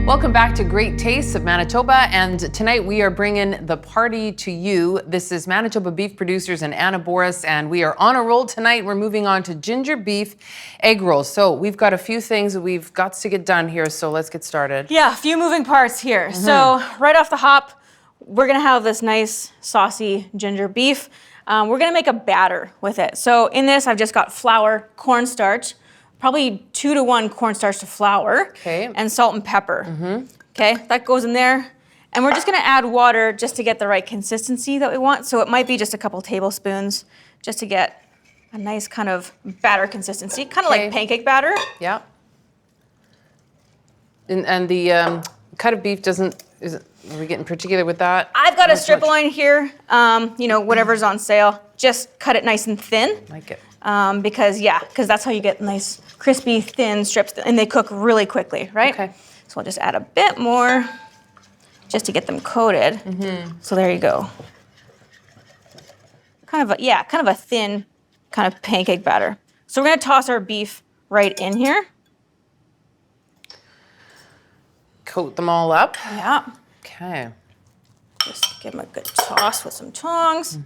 Welcome back to Great Tastes of Manitoba, and tonight we are bringing the party to you. This is Manitoba Beef Producers and Anna Boris, and we are on a roll tonight. We're moving on to ginger beef egg rolls. So we've got a few things that we've got to get done here, so let's get started. Yeah, a few moving parts here. So right off the hop, we're gonna have this nice saucy ginger beef. We're gonna make a batter with it. So in this, I've just got flour, cornstarch, probably 2 to 1 cornstarch to flour, and salt and pepper. Okay, that goes in there. And we're just gonna add water just to get the right consistency that we want. So it might be just a couple tablespoons just to get a nice kind of batter consistency, kind of like pancake batter. Yeah. And the cut of beef are we getting particular with that? I've got a strip loin here, you know, whatever's on sale. Just cut it nice and thin. Like it. Because that's how you get nice, crispy, thin strips, and they cook really quickly, right? Okay. So I'll just add a bit more just to get them coated. So there you go. Kind of a thin kind of pancake batter. So we're gonna toss our beef right in here. Coat them all up. Yeah. Okay. Just give them a good toss with some tongs.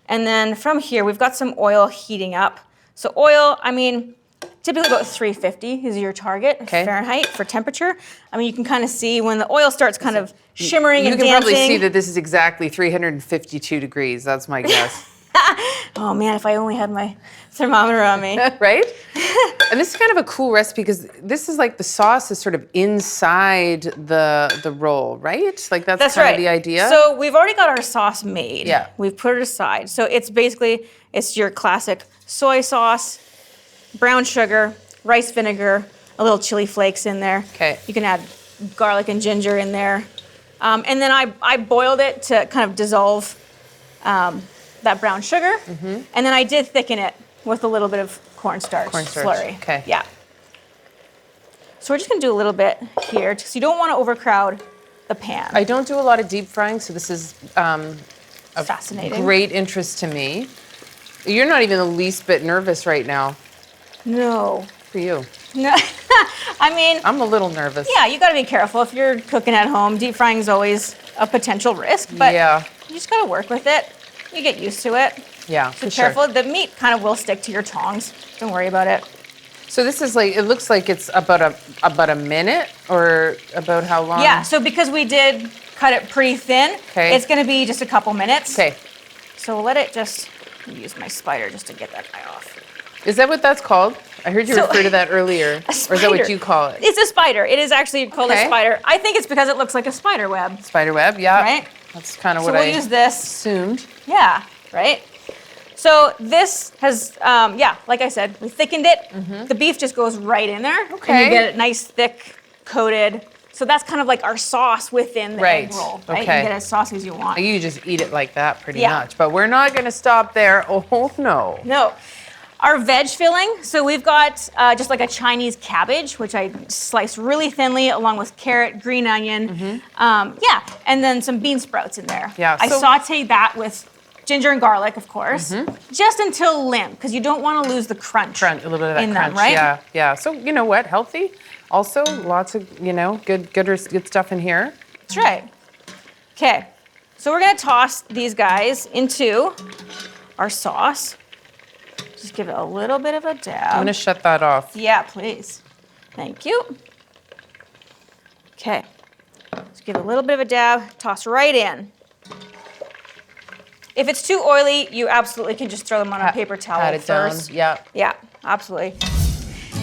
And then from here, we've got some oil heating up. So oil, I mean, typically about 350 is your target Fahrenheit for temperature. I mean, you can kind of see when the oil starts kind of shimmering and dancing. You can probably see that this is exactly 352 degrees. That's my guess. Oh man, if I only had my thermometer on me. Right? And this is kind of a cool recipe because this is like the sauce is sort of inside the roll, right? Like that's kind of the idea. So we've already got our sauce made. Yeah. We've put it aside. So it's basically, it's your classic soy sauce, brown sugar, rice vinegar, a little chili flakes in there. Okay. You can add garlic and ginger in there. And then I boiled it to kind of dissolve that brown sugar. And then I did thicken it with a little bit of cornstarch slurry. Okay. Yeah. So we're just gonna do a little bit here because you don't want to overcrowd the pan. I don't do a lot of deep frying, so this is Fascinating. Great interest to me. You're not even the least bit nervous right now. No. For you. No. I mean, I'm a little nervous. yeah, you got to be careful if you're cooking at home. Deep frying is always a potential risk, but you just got to work with it. You get used to it. Yeah, So careful. The meat kind of will stick to your tongs. Don't worry about it. So this is like, it looks like it's about a minute, or about how long? Yeah, so because we did cut it pretty thin, it's going to be just a couple minutes. Okay. So we'll let it just, use my spider just to get that guy off. Is that what that's called? I heard you refer to that earlier. Or is that what you call it? It's a spider. It is actually called a spider. I think it's because it looks like a spider web. Spider web, yeah. Right? That's kind of So what we'll use this. assumed. Yeah, right? So this has, like I said, we thickened it. The beef just goes right in there. Okay. And you get it nice, thick, coated. So that's kind of like our sauce within the egg roll, right? You can get as saucy as you want. You just eat it like that pretty much. But we're not going to stop there. Oh, no. No. Our veg filling, so we've got just like a Chinese cabbage, which I sliced really thinly along with carrot, green onion, and then some bean sprouts in there. Yeah, I sauteed that with ginger and garlic, of course, just until limp, because you don't want to lose the crunch. A little bit of that in crunch, them, right? Yeah. So you know what? Healthy. Also, lots of good stuff in here. That's right. Okay, so we're gonna toss these guys into our sauce. Just give it a little bit of a dab. I'm gonna shut that off. Yeah, please. Thank you. Okay, just give it a little bit of a dab, toss right in. If it's too oily, you absolutely can just throw them on a paper towel Pat it first. down. Yeah, absolutely.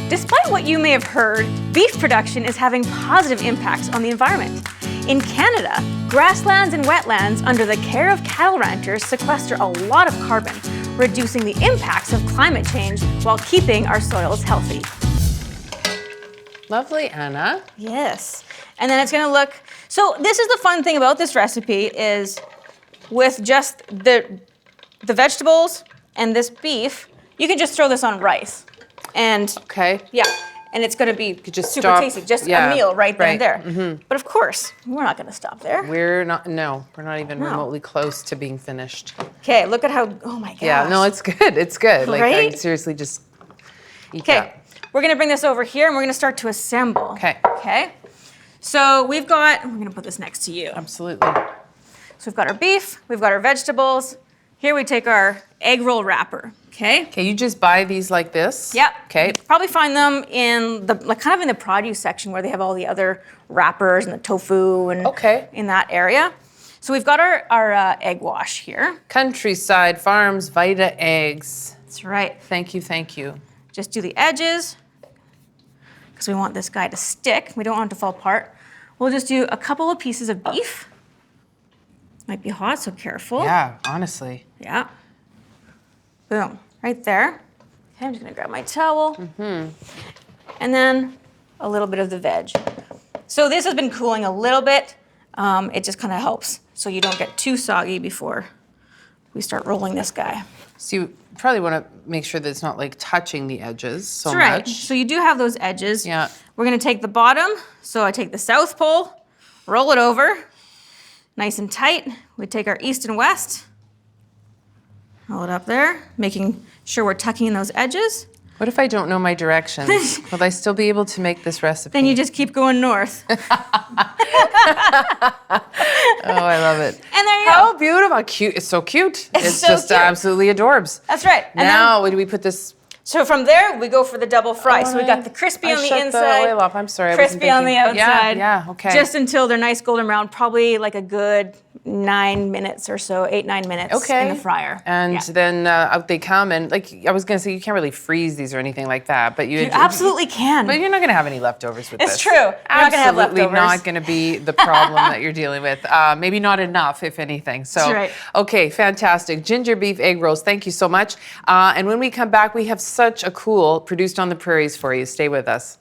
Despite what you may have heard, beef production is having positive impacts on the environment. In Canada, grasslands and wetlands under the care of cattle ranchers sequester a lot of carbon, reducing the impacts of climate change while keeping our soils healthy. Lovely, Anna. Yes. And then it's gonna look, so this is the fun thing about this recipe is with just the vegetables and this beef, you can just throw this on rice. And and it's gonna be super tasty, just a meal right then and there. But of course, we're not gonna stop there. We're not even remotely close to being finished. Okay, look at how, oh my gosh. Yeah, no, it's good, it's good. Like, I Right? seriously just eat that. Okay, we're gonna bring this over here and we're gonna start to assemble. Okay. Okay, So we're gonna put this next to you. Absolutely. So we've got our beef, we've got our vegetables. Here we take our egg roll wrapper, okay? Okay, you just buy these like this? Yep. Okay. Probably find them in the, kind of in the produce section where they have all the other wrappers and the tofu and in that area. So we've got our egg wash here. Countryside Farms Vita Eggs. That's right. Thank you, thank you. Just do the edges because we want this guy to stick. We don't want it to fall apart. We'll just do a couple of pieces of beef. Might be hot, so careful. Yeah, honestly. Yeah. Boom, right there. Okay, I'm just gonna grab my towel. And then a little bit of the veg. So this has been cooling a little bit. It just kind of helps so you don't get too soggy before we start rolling this guy. So you probably want to make sure that it's not like touching the edges so That's right. much. So you do have those edges. Yeah. We're gonna take the bottom. So I take the south pole, roll it over, nice and tight. We take our east and west, roll it up there, making sure we're tucking in those edges. What if I don't know my directions? Will I still be able to make this recipe? Then you just keep going north. Oh, I love it. And there you How go. beautiful. Cute. It's so cute. It's so just cute. absolutely adorbs. That's right. And Now, do we put this? so from there, we go for the double fry. So we got the crispy I on the shut inside, the oil off. I'm sorry. I wasn't crispy on the thinking. outside. Yeah, okay. Just until they're nice golden brown, probably like a good 9 minutes or so, 8-9 minutes in the fryer. And Yeah. then out they come, and like I was gonna say, you can't really freeze these or anything like that, but You absolutely can. But you're not gonna have any leftovers with this. It's true. You're not gonna have Absolutely leftovers. not gonna be the problem that you're dealing with. Maybe not enough, if anything. So, That's right. Okay, fantastic. Ginger beef egg rolls. Thank you so much. And when we come back, we have such a cool Produced on the Prairies for you. Stay with us.